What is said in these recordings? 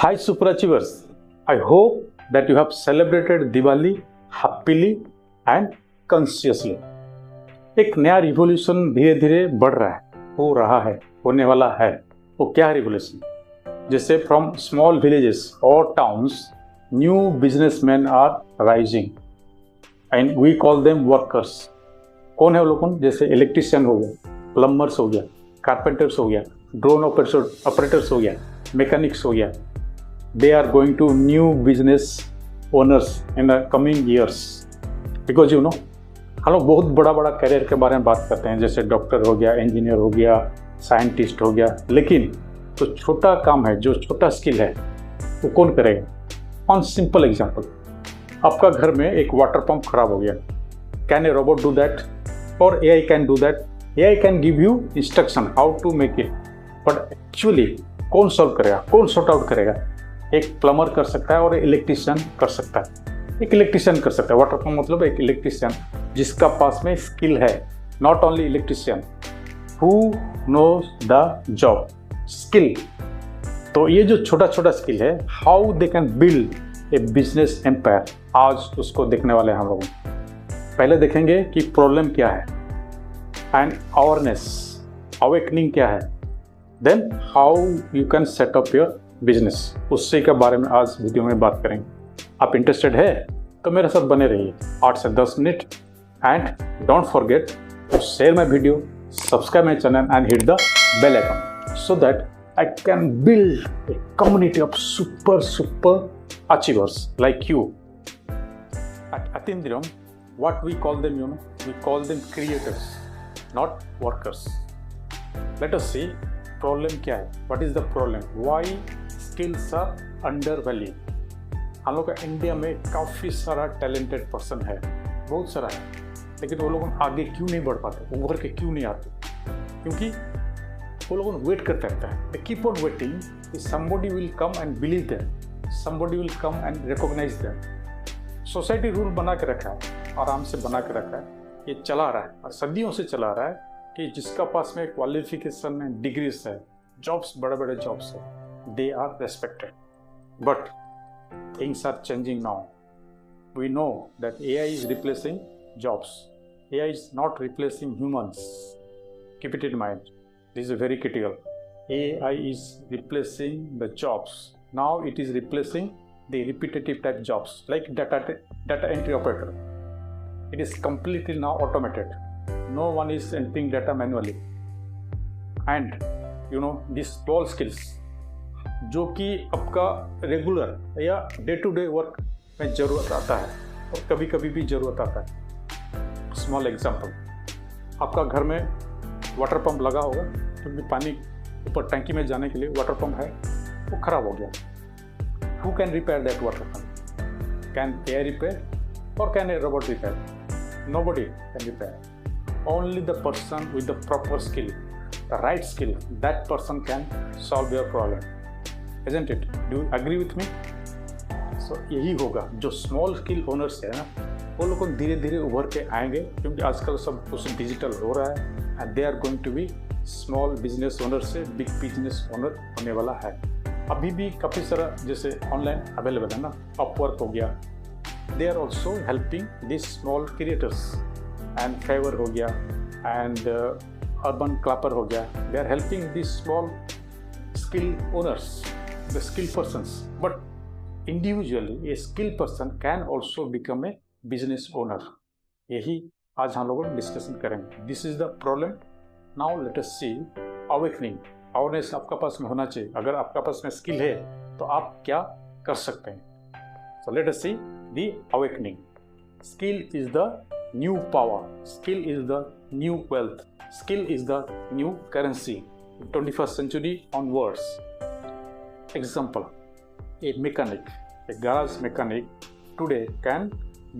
Hi Superachievers, I hope that you have celebrated Diwali happily and consciously. एक नया revolution धीरे धीरे बढ़ रहा है, हो रहा है, होने वाला है। वो क्या रिवोल्यूशन? जैसे फ्रॉम स्मॉल विलेजेस और towns new businessman are rising and we call them workers. कौन है वो लोग? जैसे इलेक्ट्रिशियन हो गया, प्लम्बर्स हो गया, कारपेंटर्स हो गया, ड्रोन ऑपरेटर्स हो गया, मैकेनिक्स हो गया। They are going to new business owners in the coming years because you know हम लोग बहुत बड़ा बड़ा करियर के बारे में बात करते हैं, जैसे डॉक्टर हो गया, इंजीनियर हो गया, साइंटिस्ट हो गया, लेकिन जो छोटा काम है, जो छोटा स्किल है, वो कौन करेगा? ऑन सिंपल एग्जांपल, आपका घर में एक वाटर पंप खराब हो गया, can a robot do that और AI can do that? AI can give you instruction how to make it, but actually कौन सॉल्व करेगा, कौन सॉर्ट आउट करेगा? एक प्लम्बर कर सकता है और इलेक्ट्रिशियन कर सकता है। एक इलेक्ट्रिशियन कर सकता है, वाटर पंप मतलब एक इलेक्ट्रिशियन जिसका पास में स्किल है। Not only electrician, who knows the job skill. तो ये जो छोटा छोटा स्किल है, how they can build a business empire, आज उसको देखने वाले हैं हम लोग। पहले देखेंगे कि प्रॉब्लम क्या है एंड अवेयरनेस, अवेकनिंग क्या है, then how you can set up your business. उससे के बारे में आज वीडियो में बात करेंगे। आप इंटरेस्टेड है तो मेरे साथ बने रहिए 8 से 10 minute and don't forget to share my video, subscribe my channel and hit the bell icon so that I can build a community of super achievers like you. At Atindram, what we call them, we call them creators, not workers. Let us see problem क्या है, what is the problem, why skills are undervalued. हम लोग का India में काफ़ी सारा talented person है, बहुत सारा है, लेकिन वो लोग आगे क्यों नहीं बढ़ पाते, उभर के क्यों नहीं आते? क्योंकि वो लोग वेट करते रहते हैं। दे कीप ऑन वेटिंग कि somebody will come and believe them, somebody will come and recognize them। Society rule बना के रखा है, आराम से बना के रखा है, ये चला रहा है और सदियों से चला रहा है कि जिसका पास में क्वालिफिकेशन है, डिग्रीज है, जॉब्स, बड़े बड़े जॉब्स है, they are respected. But things are changing now. We know that AI is replacing jobs. AI is not replacing humans. Keep it in mind. This is very critical. AI is replacing the jobs. Now it is replacing the repetitive type jobs like data entry operator. It is completely now automated. No one is entering data manually. And you know these small skills जो कि आपका regular या day to day work में ज़रूरत आता है और कभी कभी भी ज़रूरत आता है। स्मॉल एग्जांपल, आपका घर में वाटर पंप लगा होगा क्योंकि पानी ऊपर टंकी में जाने के लिए वाटर पंप है, वो ख़राब हो गया। Who can repair that water pump? Can AI repair और can a robot repair? Nobody can repair. Only the person with the proper skill, the right skill, that person can solve your problem, isn't it? Do you agree with me? So यही होगा, जो small skill owners है ना, वो लोग धीरे धीरे उभर के आएंगे क्योंकि आजकल सब कुछ डिजिटल हो रहा है and they are going to be small business owner से बिग बिजनेस ओनर होने वाला है। अभी भी काफ़ी सारा जैसे ऑनलाइन अवेलेबल है ना, अपवर्क हो गया, they are also helping these small creators, and Fiverr हो गया and Urban Clapper हो गया, they are helping these small skill owners, the skill persons, but individually a skill person can also become a business owner। यही आज हम लोग discussion करेंगे। This is the problem। Now let us see awakening, awareness आपका पास में होना चाहिए। अगर आपका पास में स्किल है तो आप क्या कर सकते हैं? So let us see the awakening. Skill is the new power. Skill is the new wealth. Skill is the new currency. 21st century onwards. Example: a mechanic, a garage mechanic today can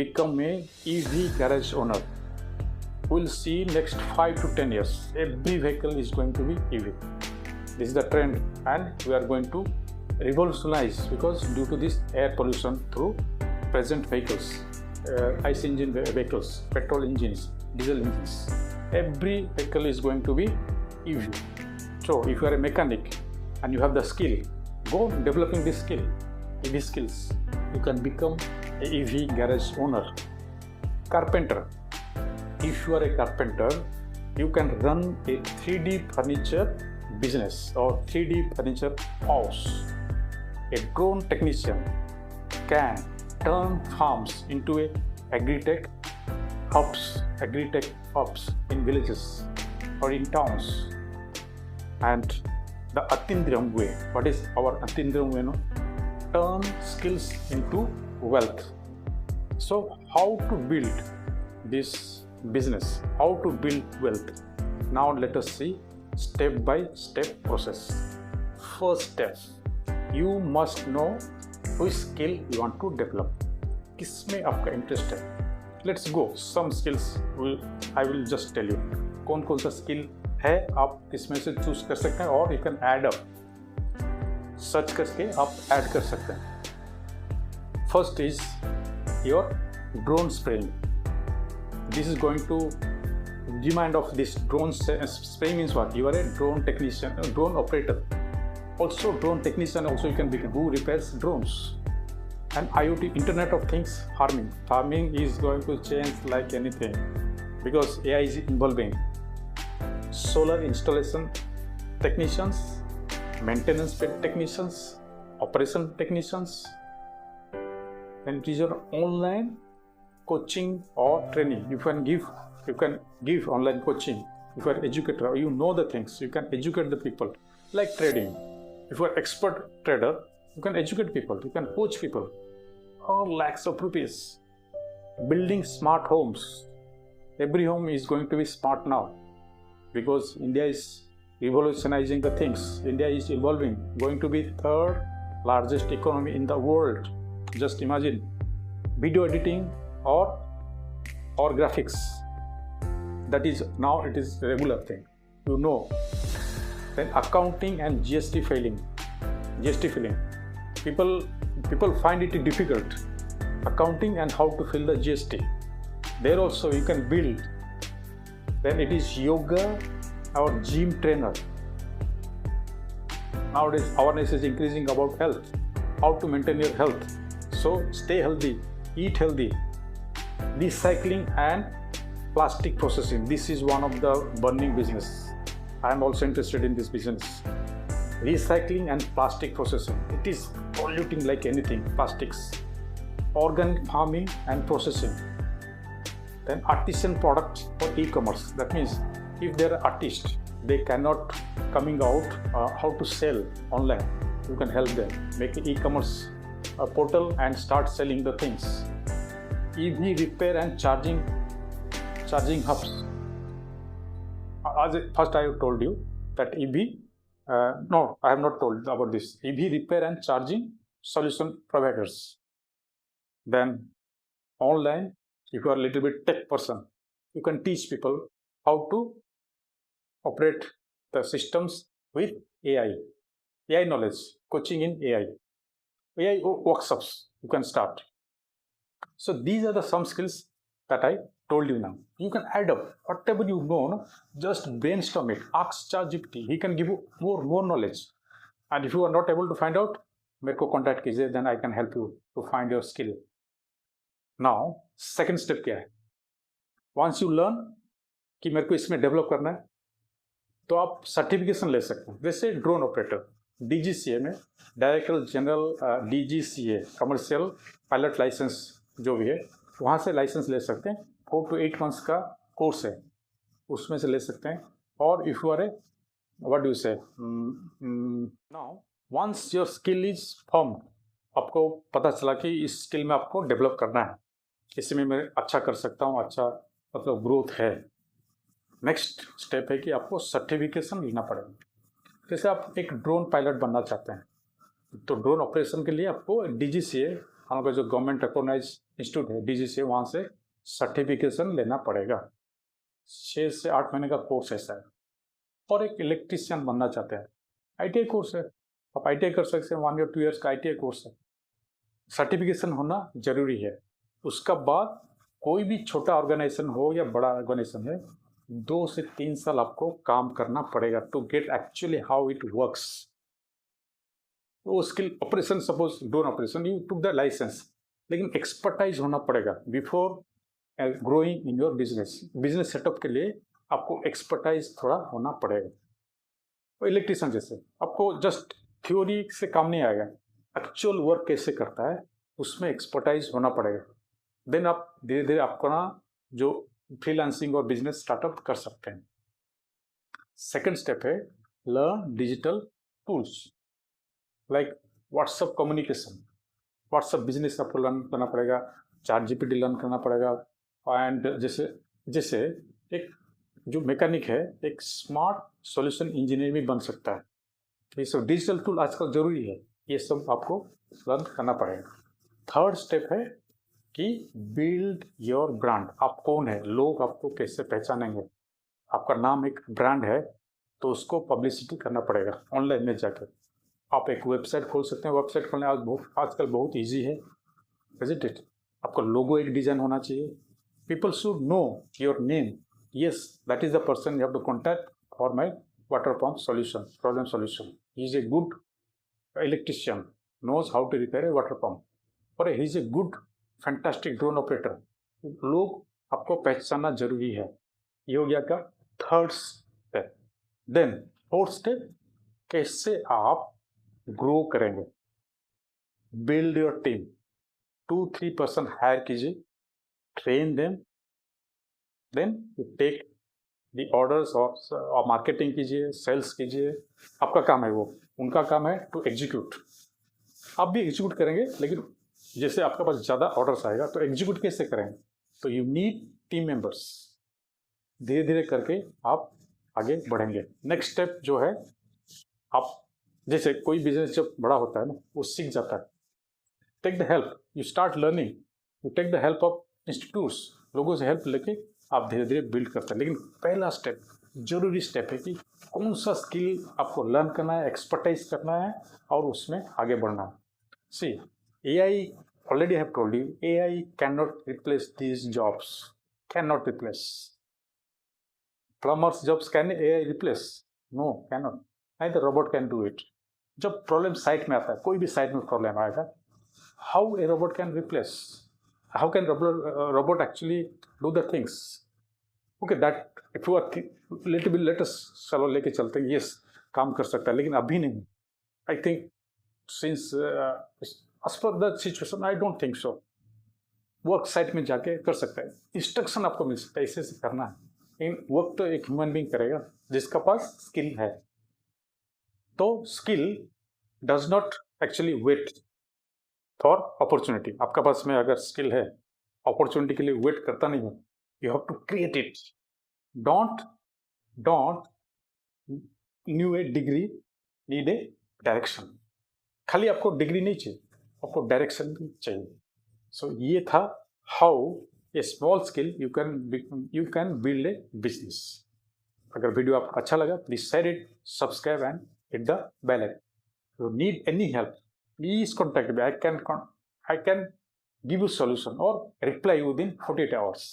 become a EV garage owner. We'll see next 5 to 10 years. Every vehicle is going to be EV. This is the trend, and we are going to revolutionize because due to this air pollution through present vehicles, ICE engine vehicles, petrol engines, diesel engines, every vehicle is going to be EV. So if you are a mechanic and you have the skill, Go developing this skill, EV skills. You can become a EV garage owner. Carpenter. If you are a carpenter, you can run a 3D furniture business or 3D furniture house. A drone technician can turn farms into a agri-tech hubs in villages or in towns. And the Atindram way. What is our Atindram way? No? Turn skills into wealth. So how to build this business? How to build wealth? Now let us see step by step process. First step, you must know which skill you want to develop. किसमें आपका interest है? Let's go. Some skills I will just tell you. कौन कौन सा skill है आप इसमें से चूज कर सकते हैं और you can add up. Search करके आप ऐड कर सकते हैं. First is your drone spraying. This is going to demand of this drone spraying means what? You are a drone technician, a drone operator. Also drone technician also you can become who repairs drones. And IoT, Internet of Things, farming. Farming is going to change like anything because AI is involving. Solar installation technicians, maintenance technicians, operation technicians. And it is your online coaching or training. You can give online coaching. If you are an educator, you know the things, you can educate the people. Like trading, if you are expert trader, you can educate people, you can coach people. Or lakhs of rupees. Building smart homes. Every home is going to be smart now because India is revolutionizing the things. India is evolving, going to be third largest economy in the world. Just imagine video editing or graphics. That is now it is a regular thing, you know. Then accounting and GST filing. People find it difficult. Accounting and how to fill the GST. There also you can build. Then it is yoga or gym trainer. Nowadays awareness is increasing about health. How to maintain your health. So stay healthy, eat healthy. Recycling and plastic processing. This is one of the burning business. I am also interested in this business. Recycling and plastic processing. It is polluting like anything, plastics. Organic farming and processing. Then artisan products for e-commerce. That means if they are artists, they cannot coming out how to sell online. You can help them make an e-commerce portal and start selling the things. EV repair and charging hubs. As first I have told you that EV, no, I have not told about this. EV repair and charging solution providers. Then online, if you are a little bit tech person, you can teach people how to operate the systems with AI knowledge, coaching in AI workshops you can start. So these are the some skills that I told you now. You can add up whatever you know, no? Just brainstorm it. Ask ChatGPT. He can give you more knowledge. And if you are not able to find out, मेरे को contact कीजिए, then I can help you to find your skill. Now, second step क्या है? Once you learn कि मेरे को इसमें develop करना है, तो आप सर्टिफिकेशन ले सकते हैं. जैसे ड्रोन ऑपरेटर DGCA में director general DGCA commercial pilot licence जो भी है वहाँ से लाइसेंस ले सकते हैं. 4 to 8 months का कोर्स है, उसमें से ले सकते हैं. और if you are a what do you say now once your skill is form, आपको पता चला कि इस स्किल में आपको डेवलप करना है, इसमें मैं अच्छा कर सकता हूँ, अच्छा मतलब ग्रोथ है. नेक्स्ट स्टेप है कि आपको सर्टिफिकेशन लेना पड़ेगा. जैसे आप एक ड्रोन पायलट बनना चाहते हैं तो ड्रोन ऑपरेशन के लिए आपको DGCA, हमारा जो गवर्नमेंट रिकॉग्नाइज इंस्टीट्यूट है DGCA, वहाँ से सर्टिफिकेशन लेना पड़ेगा. 6 से 8 महीने का कोर्स ऐसा है. और एक इलेक्ट्रीशियन बनना चाहते हैं, ITI कोर्स है, आप ITI कर सकते हैं. 1 या 2 years का ITI कोर्स है. सर्टिफिकेशन होना जरूरी है. उसका बाद कोई भी छोटा ऑर्गेनाइजेशन हो या बड़ा ऑर्गेनाइजेशन है, 2 से 3 साल आपको काम करना पड़ेगा to get actually how it works. वो skill operation, suppose drone operation, you took the license, लेकिन एक्सपर्टाइज होना पड़ेगा before growing in your business. Business setup के लिए आपको एक्सपर्टाइज थोड़ा होना पड़ेगा। इलेक्ट्रिशियन जैसे आपको जस्ट थ्योरी से काम नहीं आएगा, एक्चुअल वर्क कैसे करता है उसमें एक्सपर्टाइज होना पड़ेगा। देन आप धीरे धीरे अपना जो फ्रीलांसिंग और बिजनेस स्टार्टअप कर सकते हैं। सेकंड स्टेप है learn digital tools like WhatsApp communication. WhatsApp business आपको लर्न करना पड़ेगा, ChatGPT लर्न करना पड़ेगा। एंड जैसे एक जो मैकेनिक है एक स्मार्ट सॉल्यूशन इंजीनियर भी बन सकता है। ये सब डिजिटल टूल आजकल जरूरी है, ये सब आपको लर्न करना पड़ेगा। थर्ड स्टेप है कि बिल्ड योर ब्रांड। आप कौन है, लोग आपको कैसे पहचानेंगे। आपका नाम एक ब्रांड है तो उसको पब्लिसिटी करना पड़ेगा ऑनलाइन में जाकर। आप एक वेबसाइट खोल सकते हैं, वेबसाइट खोलने आजकल बहुत इजी है, इज़न्ट इट। आपका लोगो एक डिजाइन होना चाहिए, people should know your name, yes, that is the person you have to contact for my water pump solution, problem solution. He is a good electrician, knows how to repair a water pump, or he is a good fantastic drone operator. लोग आपको पहचानना जरूरी है। ये हो गया का third step. Then fourth step, कैसे आप ग्रो करेंगे। Build your team, 2-3 person hire कीजिए, train them, then you take the orders और मार्केटिंग कीजिए, सेल्स कीजिए। आपका काम है वो, उनका काम है टू एग्जीक्यूट। आप भी एग्जीक्यूट करेंगे, लेकिन जैसे आपके पास ज़्यादा ऑर्डर्स आएगा तो एग्जीक्यूट कैसे करेंगे, तो यू नीड टीम मेंबर्स। धीरे धीरे करके आप आगे बढ़ेंगे। नेक्स्ट स्टेप जो है, आप जैसे कोई बिजनेस जब बड़ा होता है ना, वो सीख जाता है। Take the help, you start learning, you take the help of institutes, लोगों से हेल्प लेके आप धीरे धीरे बिल्ड करते हैं। लेकिन पहला स्टेप, जरूरी स्टेप है कि कौन सा स्किल आपको लर्न करना है, एक्सपर्टाइज करना है और उसमें आगे बढ़ना है। सी AI, already I have told you, AI cannot replace these jobs, cannot replace. Plumbers jobs can AI replace? No, cannot. Neither robot can do it. जब प्रॉब्लम साइट में आता है, कोई भी साइट में प्रॉब्लम आएगा, how a robot can replace? How can robot actually do the things? Okay, that if you are little bit, let us चलो लेके चलते हैं, yes, काम कर सकता है, लेकिन अभी नहीं। I think since as per the situation, I don't think so. Work site में जाके कर सकता है, इंस्ट्रक्शन आपको मिल सकता है, ऐसे से करना है। लेकिन वर्क तो एक ह्यूमन बीइंग करेगा जिसका पास स्किल है। तो skill does not actually wait for opportunity. आपका पास में अगर स्किल है, अपॉर्चुनिटी के लिए वेट करता नहीं है, you have to create it. Don't need a degree, need a direction. खाली आपको डिग्री नहीं चाहिए, आपको डायरेक्शन भी चाहिए। सो ये था how a small skill you can build a business. अगर वीडियो आपको अच्छा लगा, please share it, subscribe and hit the bell icon. You need any help, please contact me. I can give you solution or reply within 48 hours.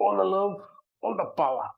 All the love, all the power.